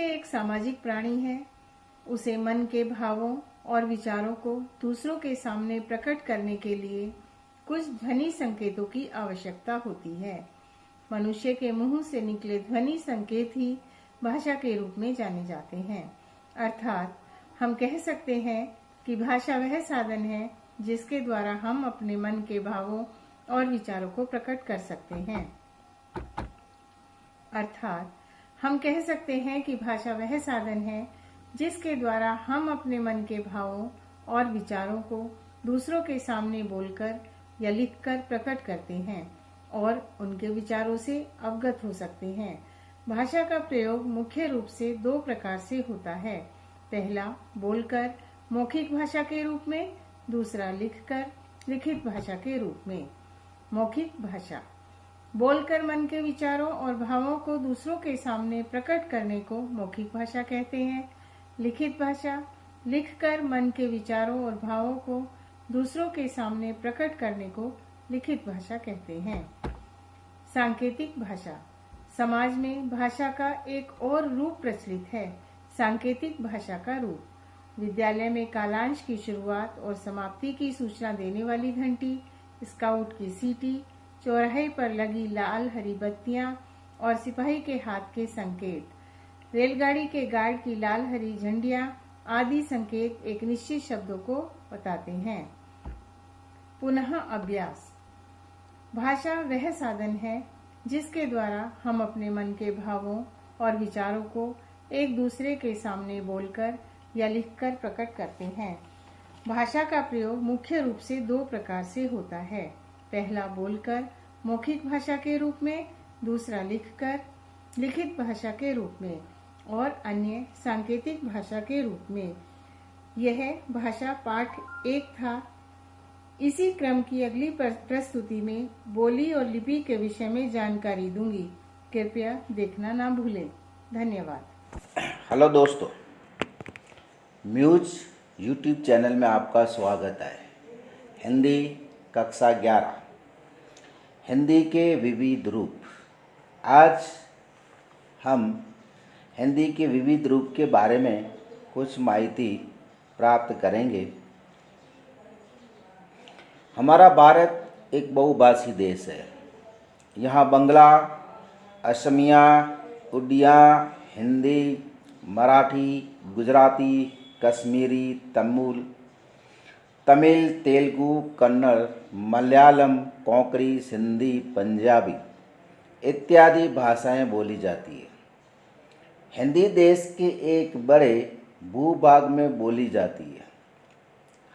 एक सामाजिक प्राणी है। उसे मन के भावों और विचारों को दूसरों के सामने प्रकट करने के लिए कुछ ध्वनि संकेतों की आवश्यकता होती है। मनुष्य के मुंह से निकले ध्वनि संकेत ही भाषा के रूप में जाने जाते हैं। अर्थात हम कह सकते हैं कि भाषा वह साधन है जिसके द्वारा हम अपने मन के भावों और विचारों को प्रकट कर सकते हैं। अर्थात हम कह सकते हैं कि भाषा वह साधन है जिसके द्वारा हम अपने मन के भावों और विचारों को दूसरों के सामने बोलकर या लिखकर प्रकट करते हैं और उनके विचारों से अवगत हो सकते हैं। भाषा का प्रयोग मुख्य रूप से दो प्रकार से होता है। पहला बोलकर मौखिक भाषा के रूप में, दूसरा लिखकर लिखित भाषा के रूप में। मौखिक भाषा बोलकर मन के विचारों और भावों को दूसरों के सामने प्रकट करने को मौखिक भाषा कहते हैं। लिखित भाषा लिखकर मन के विचारों और भावों को दूसरों के सामने प्रकट करने को लिखित भाषा कहते हैं। सांकेतिक भाषा समाज में भाषा का एक और रूप प्रचलित है, सांकेतिक भाषा का रूप। विद्यालय में कालांश की शुरुआत और समाप्ति की सूचना देने वाली घंटी, स्काउट की सीटी, चौराहे पर लगी लाल हरी बत्तियां और सिपाही के हाथ के संकेत, रेलगाड़ी के गार्ड की लाल हरी झंडियां आदि संकेत एक निश्चित शब्दों को बताते हैं। पुनः अभ्यास भाषा वह साधन है जिसके द्वारा हम अपने मन के भावों और विचारों को एक दूसरे के सामने बोलकर या लिखकर प्रकट करते हैं। भाषा का प्रयोग मुख्य रूप से दो प्रकार से होता है। पहला बोलकर मौखिक भाषा के रूप में, दूसरा लिखकर लिखित भाषा के रूप में और अन्य सांकेतिक भाषा के रूप में। यह भाषा पाठ 1 था। इसी क्रम की अगली प्रस्तुति में बोली और लिपि के विषय में जानकारी दूंगी। कृपया देखना ना भूलें। धन्यवाद। हेलो दोस्तों, म्यूज यूट्यूब चैनल में आपका स्वागत है। हिंदी कक्षा 11 हिंदी के विविध रूप। आज हम हिंदी के विविध रूप के बारे में कुछ माहिती प्राप्त करेंगे। हमारा भारत एक बहुभाषी देश है। यहाँ बंगला, असमिया, उड़िया, हिंदी, मराठी, गुजराती, कश्मीरी, तमिल, तेलुगु, कन्नड़, मलयालम, कोंकणी, सिंधी, पंजाबी इत्यादि भाषाएं बोली जाती है। हिंदी देश के एक बड़े भूभाग में बोली जाती है।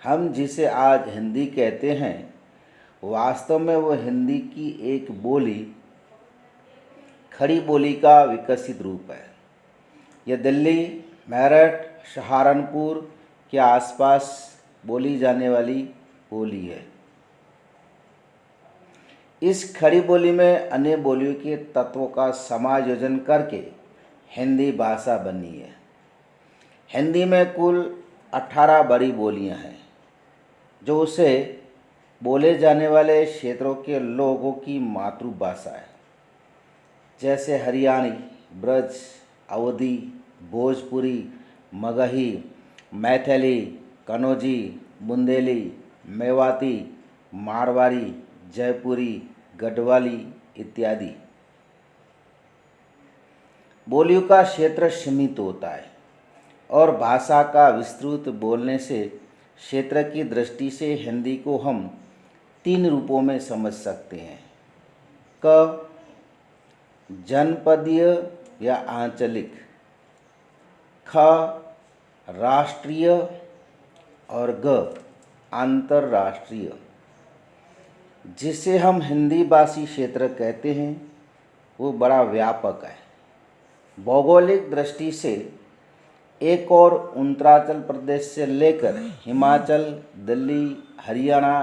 हम जिसे आज हिंदी कहते हैं, वास्तव में वो हिंदी की एक बोली, खड़ी बोली का विकसित रूप है। यह दिल्ली, मेरठ, सहारनपुर के आसपास बोली जाने वाली बोली है। इस खड़ी बोली में अन्य बोलियों के तत्वों का समायोजन करके हिंदी भाषा बनी है। हिंदी में कुल 18 बड़ी बोलियां हैं जो उसे बोले जाने वाले क्षेत्रों के लोगों की मातृभाषा है, जैसे हरियाणी, ब्रज, अवधी, भोजपुरी, मगही, मैथिली, कन्नौजी, बुंदेली, मेवाती, मारवाड़ी, जयपुरी, गढ़वाली इत्यादि। बोलियों का क्षेत्र सीमित होता है और भाषा का विस्तृत बोलने से क्षेत्र की दृष्टि से हिंदी को हम 3 रूपों में समझ सकते हैं। क जनपदीय या आंचलिक, ख राष्ट्रीय और ग अंतर्राष्ट्रीय। जिसे हम हिंदी भाषी क्षेत्र कहते हैं वो बड़ा व्यापक है। भौगोलिक दृष्टि से एक और उत्तरांचल प्रदेश से लेकर हिमाचल, दिल्ली, हरियाणा,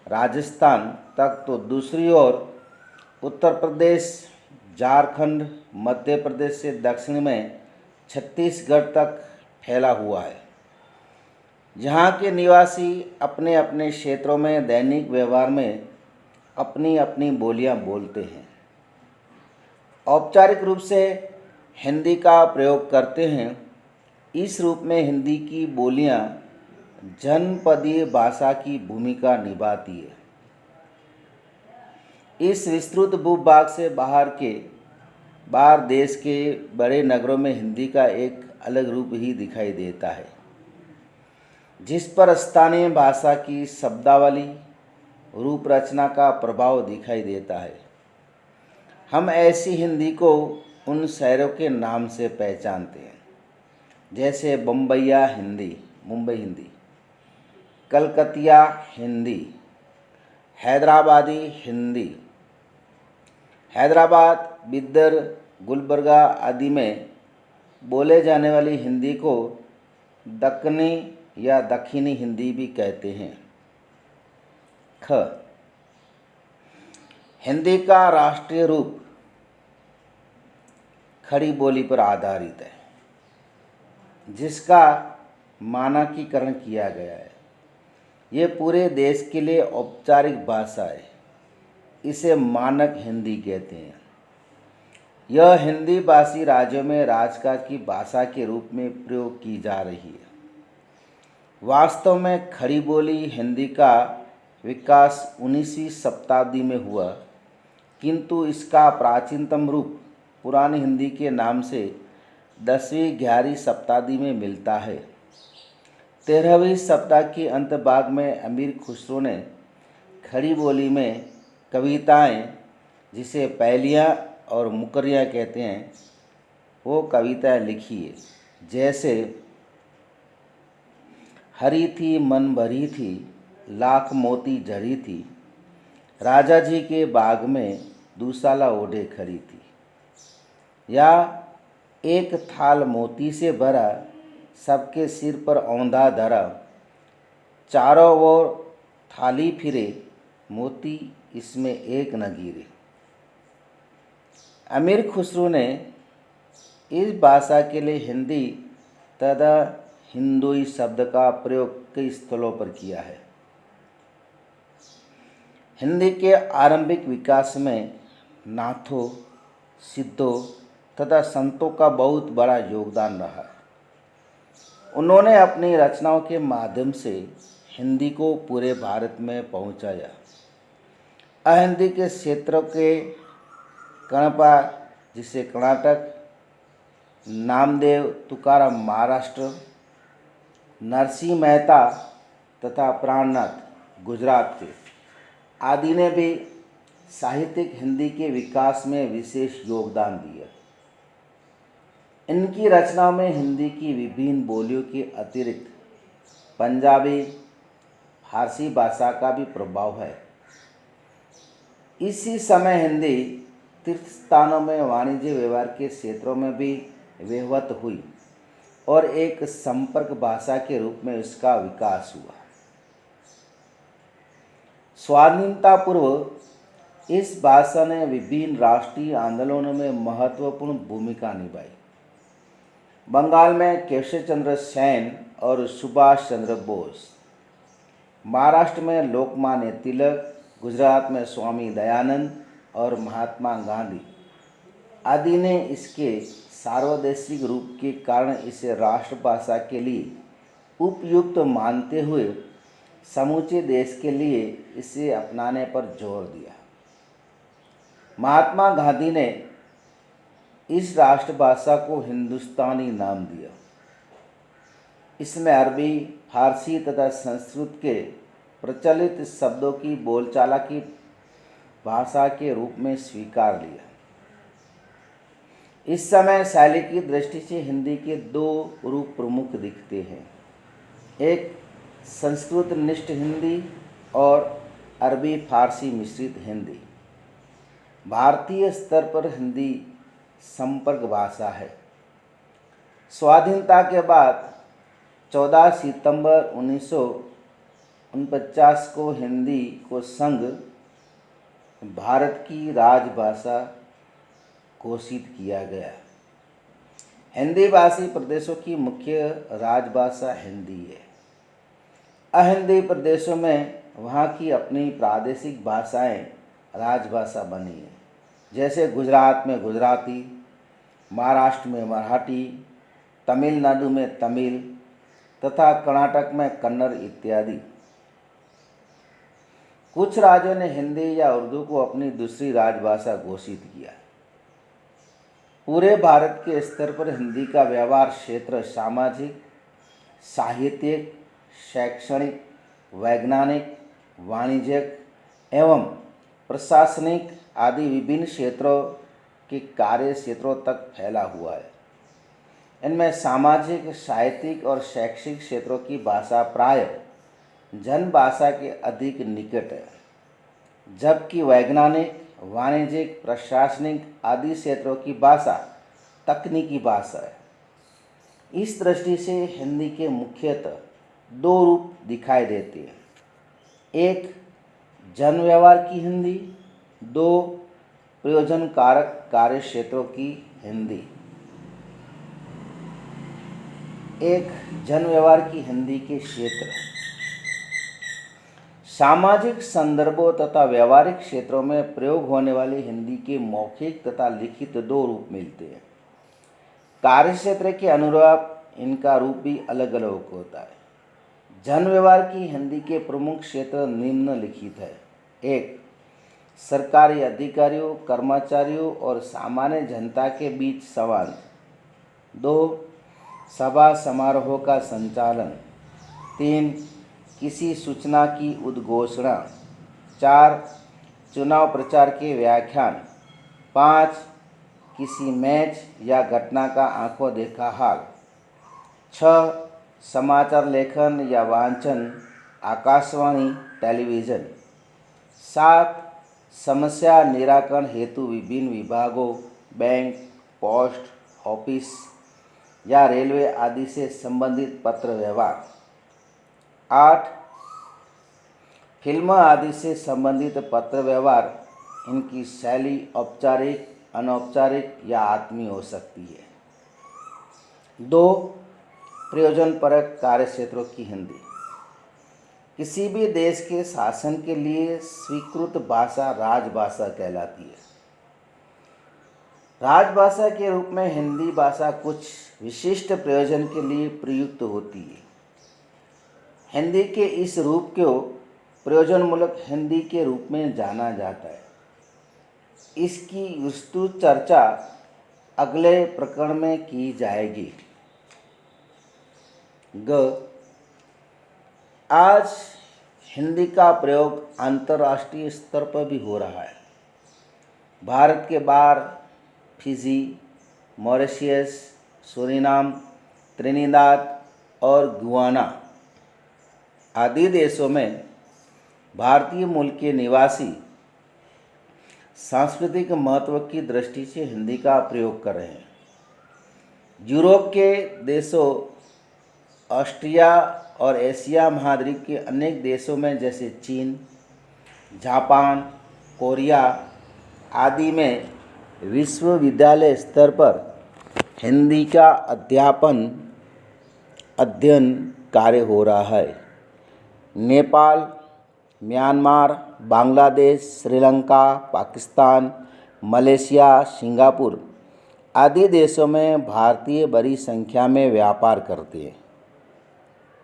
राजस्थान तक, तो दूसरी ओर उत्तर प्रदेश, झारखंड, मध्य प्रदेश से दक्षिण में छत्तीसगढ़ तक फैला हुआ है। यहाँ के निवासी अपने अपने क्षेत्रों में दैनिक व्यवहार में अपनी अपनी बोलियां बोलते हैं। औपचारिक रूप से हिंदी का प्रयोग करते हैं। इस रूप में हिंदी की बोलियां जनपदीय भाषा की भूमिका निभाती है। इस विस्तृत भूभाग से बाहर देश के बड़े नगरों में हिंदी का एक अलग रूप ही दिखाई देता है, जिस पर स्थानीय भाषा की शब्दावली रूप रचना का प्रभाव दिखाई देता है। हम ऐसी हिंदी को उन शहरों के नाम से पहचानते हैं, जैसे बम्बैया हिंदी, मुंबई हिंदी, कलकतिया हिंदी, हैदराबादी हिंदी। हैदराबाद, बिदर, गुलबर्गा आदि में बोले जाने वाली हिंदी को दक्कनी या दक्षिणी हिंदी भी कहते हैं। ख, हिंदी का राष्ट्रीय रूप खड़ी बोली पर आधारित है, जिसका मानकीकरण किया गया है। ये पूरे देश के लिए औपचारिक भाषा है। इसे मानक हिंदी कहते हैं। यह हिंदी भाषी राज्यों में राजकाज की भाषा के रूप में प्रयोग की जा रही है। वास्तव में खड़ी बोली हिंदी का विकास 19वीं शताब्दी में हुआ, किंतु इसका प्राचीनतम रूप पुरानी हिंदी के नाम से 10वीं-11वीं शताब्दी में मिलता है। 13वीं शताब्दी के अंत भाग में अमीर खुसरो ने खड़ी बोली में कविताएं, जिसे पहेलियाँ और मुकर्रियाँ कहते हैं, वो कविताएं लिखी है। जैसे हरी थी मन भरी थी, लाख मोती जड़ी थी, राजा जी के बाग में दूसाला ओढ़े खड़ी थी, या एक थाल मोती से भरा, सबके सिर पर औंधा धरा, चारों ओर थाली फिरे, मोती इसमें एक न गिरे। अमीर खुसरो ने इस भाषा के लिए हिंदी तथा हिंदुई शब्द का प्रयोग कई स्थलों पर किया है। हिंदी के आरंभिक विकास में नाथों, सिद्धों तथा संतों का बहुत बड़ा योगदान रहा। उन्होंने अपनी रचनाओं के माध्यम से हिंदी को पूरे भारत में पहुंचाया। अहिंदी के क्षेत्रों के कणपा, जिसे कर्नाटक, नामदेव तुकाराम महाराष्ट्र, नरसिंह मेहता तथा प्राणनाथ गुजरात के आदि ने भी साहित्यिक हिंदी के विकास में विशेष योगदान दिया। इनकी रचनाओं में हिंदी की विभिन्न बोलियों के अतिरिक्त पंजाबी, फारसी भाषा का भी प्रभाव है। इसी समय हिंदी तीर्थ स्थानों में वाणिज्य व्यवहार के क्षेत्रों में भी व्यवहृत हुई और एक संपर्क भाषा के रूप में इसका विकास हुआ। स्वाधीनता पूर्व इस भाषा ने विभिन्न राष्ट्रीय आंदोलनों में महत्वपूर्ण भूमिका निभाई। बंगाल में केशव चंद्र सेन और सुभाष चंद्र बोस, महाराष्ट्र में लोकमान्य तिलक, गुजरात में स्वामी दयानंद और महात्मा गांधी आदि ने इसके सार्वदेशिक रूप के कारण इसे राष्ट्रभाषा के लिए उपयुक्त मानते हुए समूचे देश के लिए इसे अपनाने पर जोर दिया। महात्मा गांधी ने इस राष्ट्रभाषा को हिंदुस्तानी नाम दिया। इसमें अरबी, फारसी तथा संस्कृत के प्रचलित शब्दों की बोलचाला की भाषा के रूप में स्वीकार लिया। इस समय शैली की दृष्टि से हिंदी के दो रूप प्रमुख दिखते हैं, एक संस्कृत निष्ठ हिंदी और अरबी फारसी मिश्रित हिंदी। भारतीय स्तर पर हिंदी संपर्क भाषा है। स्वाधीनता के बाद 14 सितंबर 1949 को हिंदी को संघ भारत की राजभाषा घोषित किया गया। हिंदी भाषी प्रदेशों की मुख्य राजभाषा हिंदी है। अहिंदी प्रदेशों में वहाँ की अपनी प्रादेशिक भाषाएं राजभाषा बनी है। जैसे गुजरात में गुजराती, महाराष्ट्र में मराठी, तमिलनाडु में तमिल तथा कर्नाटक में कन्नड़ इत्यादि। कुछ राज्यों ने हिंदी या उर्दू को अपनी दूसरी राजभाषा घोषित किया। पूरे भारत के स्तर पर हिंदी का व्यवहार क्षेत्र सामाजिक, साहित्यिक, शैक्षणिक, वैज्ञानिक, वाणिज्यिक एवं प्रशासनिक आदि विभिन्न क्षेत्रों के कार्य क्षेत्रों तक फैला हुआ है। इनमें सामाजिक, साहित्यिक और शैक्षिक क्षेत्रों की भाषा प्रायः जन भाषा के अधिक निकट है, जबकि वैज्ञानिक, वाणिज्यिक, प्रशासनिक आदि क्षेत्रों की भाषा तकनीकी भाषा है। इस दृष्टि से हिंदी के मुख्यतः दो रूप दिखाई देते हैं। एक, जन व्यवहार की हिंदी। दो, प्रयोजन कारक कार्य क्षेत्रों की हिंदी। एक, जन व्यवहार की हिंदी के क्षेत्र। सामाजिक संदर्भों तथा व्यवहारिक क्षेत्रों में प्रयोग होने वाली हिंदी के मौखिक तथा लिखित दो रूप मिलते हैं। कार्य क्षेत्र के अनुरूप इनका रूप भी अलग अलग होता है। जन व्यवहार की हिंदी के प्रमुख क्षेत्र निम्नलिखित है। एक, सरकारी अधिकारियों, कर्मचारियों और सामान्य जनता के बीच संवाद। दो, सभा समारोह का संचालन। तीन, किसी सूचना की उद्घोषणा। चार, चुनाव प्रचार के व्याख्यान। पाँच, किसी मैच या घटना का आंखों देखा हाल। छः, समाचार लेखन या वांचन, आकाशवाणी, टेलीविज़न। सात, समस्या निराकरण हेतु विभिन्न विभागों, बैंक, पोस्ट ऑफिस या रेलवे आदि से संबंधित पत्र व्यवहार। आठ, फिल्म आदि से संबंधित पत्र व्यवहार। इनकी शैली औपचारिक, अनौपचारिक या आत्मीय हो सकती है। दो, प्रयोजनपरक कार्य क्षेत्रों की हिंदी। किसी भी देश के शासन के लिए स्वीकृत भाषा राजभाषा कहलाती है। राजभाषा के रूप में हिंदी भाषा कुछ विशिष्ट प्रयोजन के लिए प्रयुक्त होती है। हिंदी के इस रूप को प्रयोजनमूलक हिंदी के रूप में जाना जाता है। इसकी विस्तृत चर्चा अगले प्रकरण में की जाएगी। आज हिंदी का प्रयोग अंतर्राष्ट्रीय स्तर पर भी हो रहा है। भारत के बाहर फिजी, मॉरिशस, सूरीनाम, त्रिनिदाद और गुयाना आदि देशों में भारतीय मूल के निवासी सांस्कृतिक महत्व की दृष्टि से हिंदी का प्रयोग कर रहे हैं। यूरोप के देशों, ऑस्ट्रिया और एशिया महाद्वीप के अनेक देशों में जैसे चीन, जापान, कोरिया आदि में विश्वविद्यालय स्तर पर हिंदी का अध्ययन कार्य हो रहा है। Nepal, Myanmar, Bangladesh, Sri Lanka, Pakistan, Malaysia, Singapore आदि देशों में भारतीय बड़ी संख्या में व्यापार करते हैं।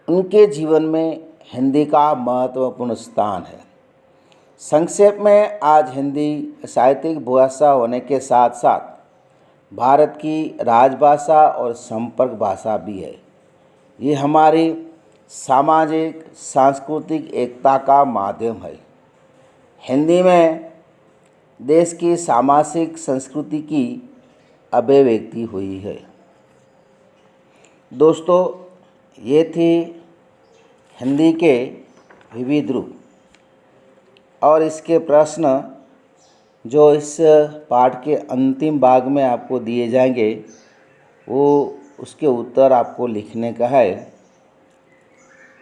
उनके जीवन में हिंदी का महत्वपूर्ण स्थान है। संक्षेप में, आज हिंदी साहित्यिक भाषा होने के साथ साथ भारत की राजभाषा और संपर्क भाषा भी है। ये हमारी सामाजिक सांस्कृतिक एकता का माध्यम है। हिंदी में देश की सामाजिक संस्कृति की अभिव्यक्ति हुई है। दोस्तों, ये थी हिंदी के विविध रूप और इसके प्रश्न जो इस पाठ के अंतिम भाग में आपको दिए जाएंगे, वो उसके उत्तर आपको लिखने का है।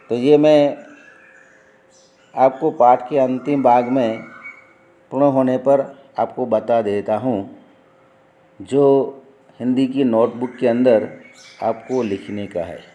तो ये मैं आपको पाठ के अंतिम भाग में पूर्ण होने पर आपको बता देता हूँ, जो हिंदी की नोटबुक के अंदर आपको लिखने का है।